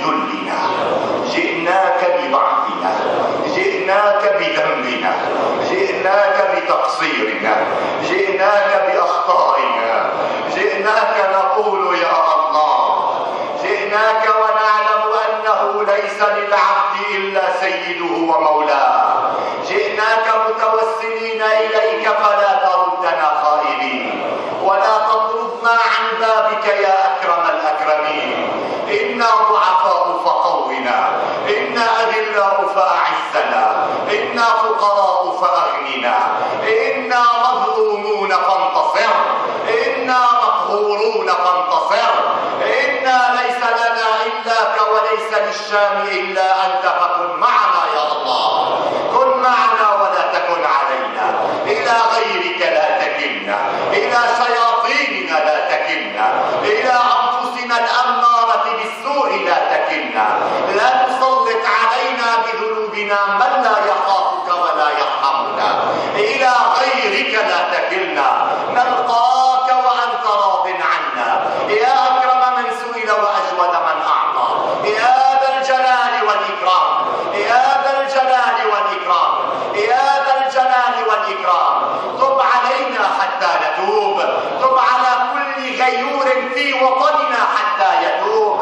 بذلنا، جئناك بضعفنا، جئناك بذنبنا، جئناك بتقصيرنا، جئناك بأخطائنا، جئناك نقول يا الله، جئناك ونعلم أنه ليس للعبد إلا سيده ومولاه، جئناك متوسلين إليك فلا تردنا خائبين ولا تطردنا عن بابك يا أكرم الأكرمين. إنا ضعفاء فقونا، إنا أذلاء فأعزنا، إنا فقراء فأغننا، إنا مظلومون فانتصر، إنا مقهورون فانتصر، إنا ليس لنا إلاك وليس للشام إلا أنت فكن معنا يا الله، كن معنا ولا تكن علينا، إلى غيرك لا تكلنا، إلى شياطيننا لا تكلنا، إلى أنفسنا الأمارة بالسوء لا تكلنا، لا تسلط علينا بذنوبنا من لا يخافك ولا يرحمنا، إلى غيرك لا تكلنا، نلقاك وأنت راض عنا يا أكرم من سئل وأجود من أعطى، يا ذا الجلال والإكرام، يا ذا الجلال والإكرام، يا ذا الجلال والإكرام. تب علينا حتى نتوب، تب على كل غيور في وطننا حتى يتوب،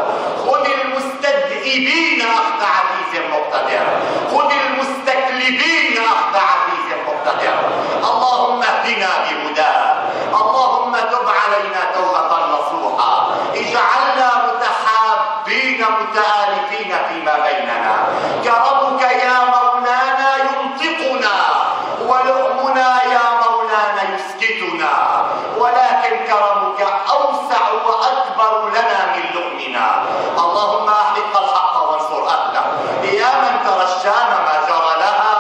خذ المستذئبين أخذ عزيز مقتدر، خذ المستكلبين أخذ عزيز مقتدر. اللهم اهدنا بهداه، اللهم تب علينا توبة نصوحا، اجعلنا متحابين متآلفين فيما بيننا. كرمك يا مولانا ينطقنا، ولؤمنا يا مولانا يسكتنا، ولكن كرمك أوسع وأكبر لنا من لؤمنا. اللهم أحق الحق وانصر أهله، يا من ترى الشام ما جرى لها،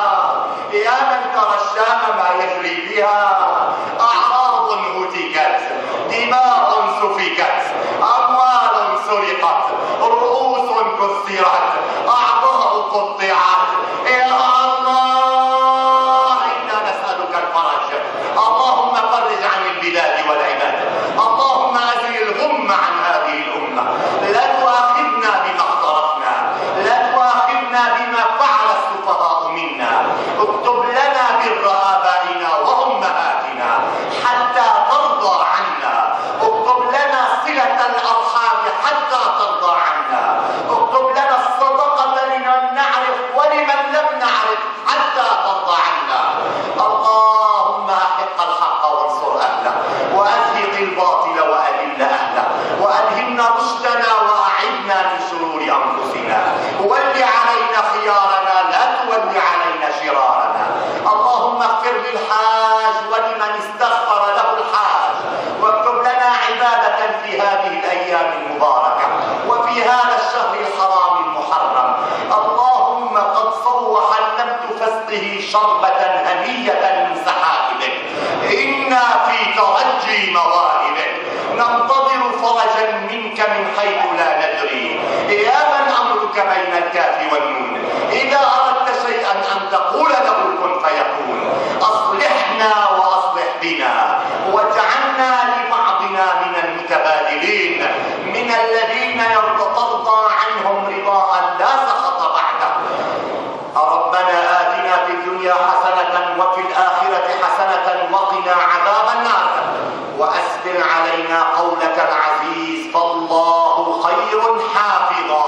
يا من ترى الشام ما يجري بها، أعراض هتكت، دماء سفكت، أموال سرقت، رؤوس كسرت، أعضاء قطعت. يا الله إنا نسألك الفرج، اللهم فرج عن البلاد والعباد، اللهم أزل الغم عن هذه الأمة. لا تؤاخذنا بما اقترفنا، لا تؤاخذنا بما فعل السفهاء منا، اكتب لنا بر آبائنا وأمهاتنا حتى ترضى عنا، اكتب لنا صلة الأرحام حتى ترضى عنا، اكتب لنا الصدقة لمن نعرف ولمن لم نعرف حتى ترضى عنا. اللهم أحق الحق وانصر أهله، وأزهق الباطل وأذل أهله، وألهمنا رشدنا وأعذنا من شرور أنفسنا، ول علينا خيارنا لا تول علينا شرارنا. اللهم اغفر للحاج ولمن استغفر له الحاج، واكتب لنا عبادة في هذه الأيام المباركة وفي هذا الشهر الحرام المحرم. اللهم قد صوح النبت فاسقه شربة هنية من سحائبك، إنا في ترجي مواهبك، ننتظر فرجا منك من حيث لا ندري. يا من أمرك بين الكاف والنون، إذا أردت شيئا أن تقول له كن فيكون. أصلحنا وأصلح بنا، واجعلنا لبعضنا من المتبادلين، من الذين ترضى عنهم رضاء لا سخط بعده. ربنا آتنا في الدنيا حسنة وفي الآخرة حسنة وقنا عذاب النار، وأسبل علينا قولك العزيز فالله خير حافظا.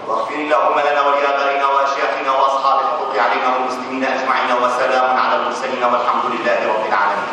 واغفر اللهم لنا ولآبائنا وأشياخنا وأصحاب الحقوق علينا والمسلمين أجمعين، وسلام على المرسلين والحمد لله رب العالمين.